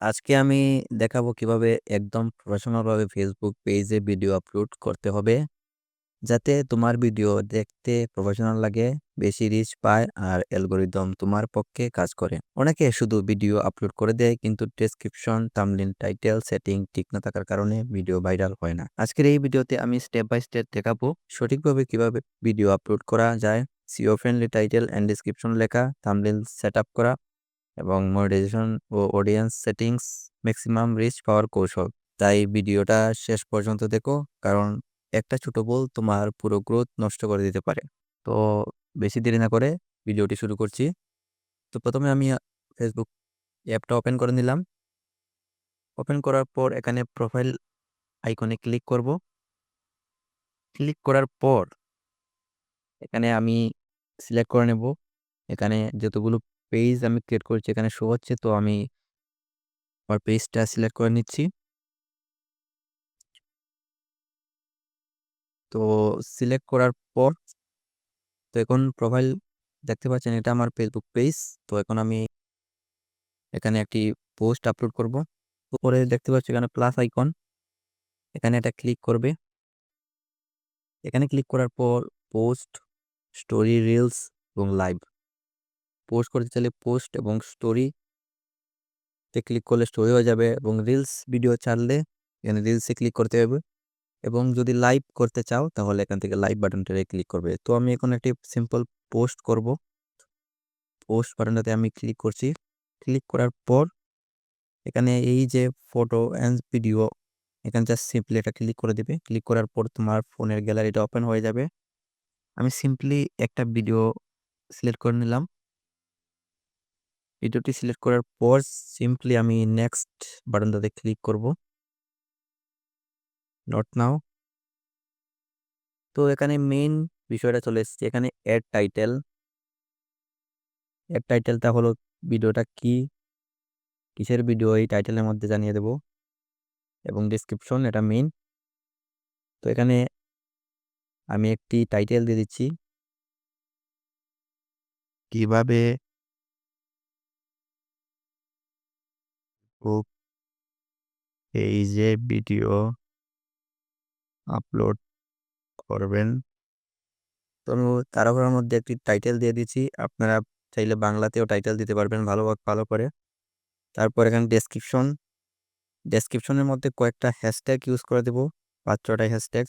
আজকে আমি দেখাবো কিভাবে একদম প্রফেশনাল ভাবে ফেসবুক পেজে ভিডিও আপলোড করতে হবে যাতে তোমার ভিডিও দেখতে প্রফেশনাল লাগে, বেশি রিচ পায় আর অ্যালগোরিদম তোমার পক্ষে কাজ করে। অনেকে শুধু ভিডিও আপলোড করে দেয় কিন্তু ডেসক্রিপশন, থাম্বনেল, টাইটেল সেটিং ঠিক না থাকার কারণে ভিডিও ভাইরাল হয় না। আজকের এই ভিডিওতে আমি স্টেপ বাই স্টেপ দেখাবো সঠিকভাবে কিভাবে ভিডিও আপলোড করা যায়, SEO friendly title and description লেখা, থাম্বনেল সেটআপ করা এবং মনিটাইজেশন ও অডিয়েন্স সেটিংস, ম্যাক্সিমাম রিচ পাওয়ার কৌশল। তাই ভিডিওটা শেষ পর্যন্ত দেখো, কারণ একটা ছোট ভুল তোমার পুরো গ্রোথ নষ্ট করে দিতে পারে। তো বেশি দেরি না করে ভিডিওটি শুরু করছি। তো প্রথমে আমি ফেসবুক অ্যাপটা ওপেন করে নিলাম। ওপেন করার পর এখানে প্রোফাইল আইকনে ক্লিক করব। ক্লিক করার পর এখানে আমি সিলেক্ট করে নেব। এখানে যতগুলো পেজ আমি ক্রিয়েট করেছি এখানে শো হচ্ছে, তো আমি আমার পেজটা সিলেক্ট করে নিচ্ছি। তো সিলেক্ট করার পর তো এখন প্রোফাইল দেখতে পাচ্ছেন, এটা আমার ফেসবুক পেজ। তো এখন আমি এখানে একটি পোস্ট আপলোড করব। উপরে দেখতে পাচ্ছি এখানে প্লাস আইকন, এখানে এটা ক্লিক করবে। এখানে ক্লিক করার পর পোস্ট, স্টোরি, রিলস এবং লাইভ। পোস্ট করতে চাইলে পোস্ট এবং স্টোরিতে ক্লিক করলে স্টোরি হয়ে যাবে, এবং রিলস ভিডিও ছাড়লে এখানে রিলসে ক্লিক করতে হবে, এবং যদি লাইভ করতে চাও তাহলে এখান থেকে লাইভ বাটনটাতে ক্লিক করবে। তো আমি এখন একটি সিম্পল পোস্ট করব। পোস্ট বাটনটাতে আমি ক্লিক করছি। ক্লিক করার পর এখানে এই যে ফটো অ্যান্ড ভিডিও, এখানে জাস্ট সিম্পলি এটা ক্লিক করে দিবে। ক্লিক করার পর তোমার ফোনের গ্যালারিটা ওপেন হয়ে যাবে। আমি সিম্পলি একটা ভিডিও সিলেক্ট করে নিলাম। ভিডিওটি সিলেক্ট করার পর সিম্পলি আমি নেক্সট বাটনটাতে ক্লিক করব, নট নাও। তো এখানে মেইন বিষয়টা চলে এসেছে। এখানে অ্যাড টাইটেলটা হলো ভিডিওটা কি, কিসের ভিডিও, এই টাইটেলের মধ্যে জানিয়ে দেব, এবং ডিসক্রিপশন এটা মেইন। তো এখানে আমি একটি টাইটেল দিয়ে দিচ্ছি, কিভাবে এই যে ভিডিও আপলোড করবেন। তো আমি তাড়াহুড়োর মধ্যে একটি টাইটেল দিয়ে দিচ্ছি। আপনারা চাইলে বাংলাতেও টাইটেল দিতে পারবেন ভালো করে। তারপর এখানে ডেসক্রিপশনের মধ্যে কয়েকটা হ্যাশট্যাগ ইউজ করে দেব, 5-6টা হ্যাশট্যাগ।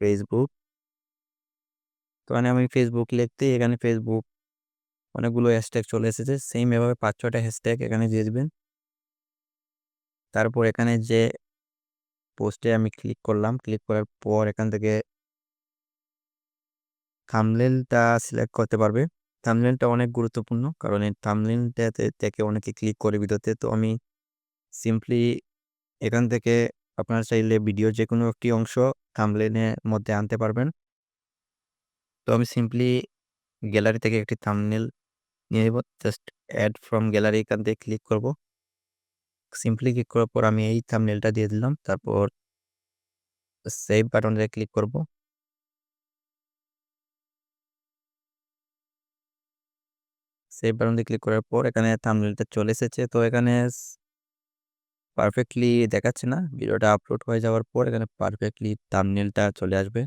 ফেসবুক, তো মানে আমি ফেসবুক লিখতে এখানে ফেসবুক অনেকগুলো হ্যাশট্যাগ চলে এসেছে। সেম এভাবে 5-6টা হ্যাশট্যাগ এখানে দিয়ে দিবেন। তারপর এখানে যে পোস্টে আমি ক্লিক করলাম, ক্লিক করার পর এখান থেকে থাম্বনেলটা সিলেক্ট করতে পারবে। থাম্বনেলটা অনেক গুরুত্বপূর্ণ, কারণ এই থাম্বনেলটাতে থেকে অনেকে ক্লিক করে ভিডিওতে। তো আমি সিম্পলি এখান থেকে আপনারা চাইলে ভিডিওর যে কোনো একটি অংশ থাম্বনেলের মধ্যে আনতে পারবেন। তো আমি সিম্পলি গ্যালারি থেকে একটি থাম্বনেল নিয়ে নেব। জাস্ট অ্যাড ফ্রম গ্যালারি, এখান থেকে ক্লিক করব। সিম্পলি ক্লিক করার পর আমি এই থাম্বনেলটা দিয়ে দিলাম। তারপর সেভ বাটনে ক্লিক করব। সেভ বাটনে ক্লিক করার পর এখানে থাম্বনেলটা চলে এসেছে। তো এখানে পারফেক্টলি দেখাচ্ছে না, ভিডিওটা আপলোড হয়ে যাওয়ার পর এখানে পারফেক্টলি থাম্বনেলটা চলে আসবে।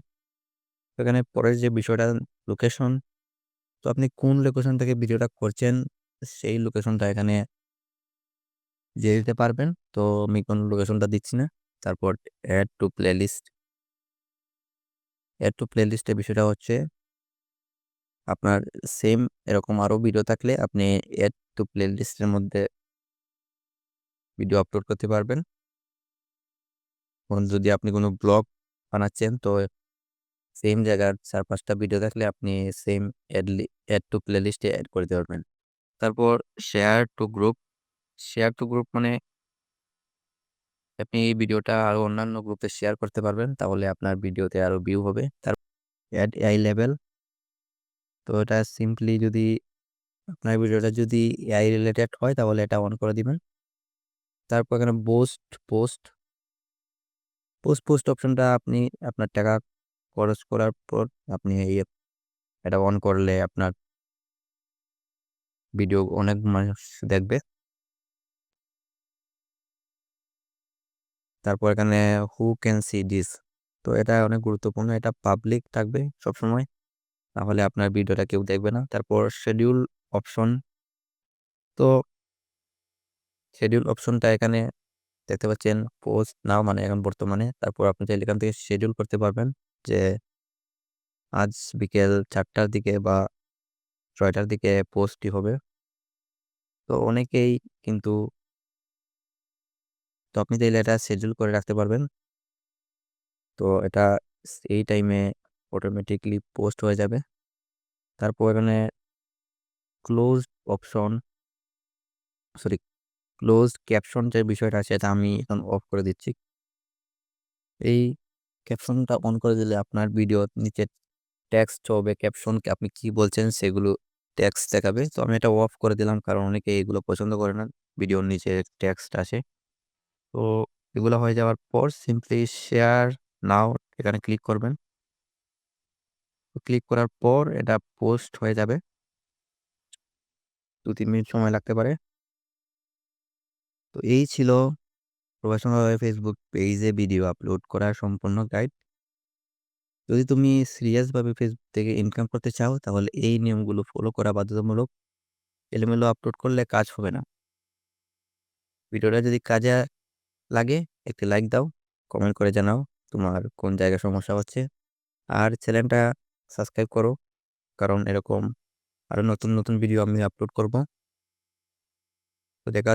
তো এখানে পরের যে বিষয়টা, লোকেশন। তো আপনি কোন লোকেশন থেকে ভিডিওটা করছেন সেই লোকেশনটা এখানে দিয়ে দিতে পারবেন। তো আমি কোন লোকেশনটা দিচ্ছি না। তারপর অ্যাড টু প্লেলিস্টের বিষয়টা হচ্ছে, আপনার সেম এরকম আরো ভিডিও থাকলে আপনি অ্যাড টু প্লেলিস্টের মধ্যে ভিডিও আপলোড করতে পারবেন। যদি আপনি কোনো ব্লগ বানাচ্ছেন, তো সেম জায়গার 4-5টা ভিডিও থাকলে আপনি সেম অ্যাড টু প্লেলিস্টে অ্যাড করে দিতে পারবেন। তারপর শেয়ার টু গ্রুপ মানে আপনি এই ভিডিওটা আরো অন্যান্য গ্রুপে শেয়ার করতে পারবেন, তাহলে আপনার ভিডিওতে আরো ভিউ হবে। তারপর অ্যাড এআই লেভেল। তো এটা সিম্পলি যদি আপনার ভিডিওটা যদি এআই রিলেটেড হয় তাহলে এটা অন করে দিবেন। তারপর এখানে পোস্ট অপশনটা আপনি আপনার টাকা খরচ করার পর আপনি এটা অন করলে আপনার ভিডিও অনেক মানুষ দেখবে। তারপর এখানে হু ক্যান সি দিস, তো এটা অনেক গুরুত্বপূর্ণ, এটা পাবলিক থাকবে সবসময়, তাহলে আপনার ভিডিওটা কেউ দেখবে না। তারপর শিডিউল অপশন, তো শিডিউল অপশনটা এখানে দেখতে পাচ্ছেন পোস্ট নাও মানে এখন বর্তমানে, তারপর আপনি চাইলে এখান থেকে শিডিউল করতে পারবেন যে আজ বিকেল 4টার দিকে বা 6টার দিকে পোস্টটি হবে। তো অনেকেই কিন্তু, তো আপনি চাইলে এটা শিডিউল করে রাখতে পারবেন, তো এটা এই টাইমে অটোমেটিকলি পোস্ট হয়ে যাবে। তারপর এখানে close option, sorry close caption যে বিষয়টা আছে এটা আমি এখন অফ করে দিচ্ছি। এই ক্যাপশনটা অন করে দিলে আপনার ভিডিওর নিচে টেক্সট হবে, ক্যাপশনকে আপনি কি বলছেন সেগুলো টেক্সট দেখাবে। তো আমি এটা অফ করে দিলাম কারণ অনেকে এগুলো পছন্দ করে না, ভিডিওর নিচে টেক্সট আসে। তো এগুলো হয়ে যাওয়ার পর সিম্পলি শেয়ার নাও এখানে ক্লিক করবেন। ক্লিক করার পর এটা পোস্ট হয়ে যাবে, 2-3 মিনিট সময় লাগতে পারে। তো এই ছিল প্রফেশনালভাবে ফেসবুক পেজে ভিডিও আপলোড করার সম্পূর্ণ গাইড। যদি তুমি সিরিয়াসভাবে ফেসবুক থেকে ইনকাম করতে চাও তাহলে এই নিয়মগুলো ফলো করা বাধ্যতামূলক। এলোমেলো আপলোড করলে কাজ হবে না। ভিডিওটা যদি কাজে লাগে একটি লাইক দাও, কমেন্ট করে জানাও তোমার কোন জায়গায় সমস্যা হচ্ছে, আর চ্যানেলটা সাবস্ক্রাইব করো কারণ এরকম আরো নতুন নতুন ভিডিও আমি আপলোড করব। তো দেখা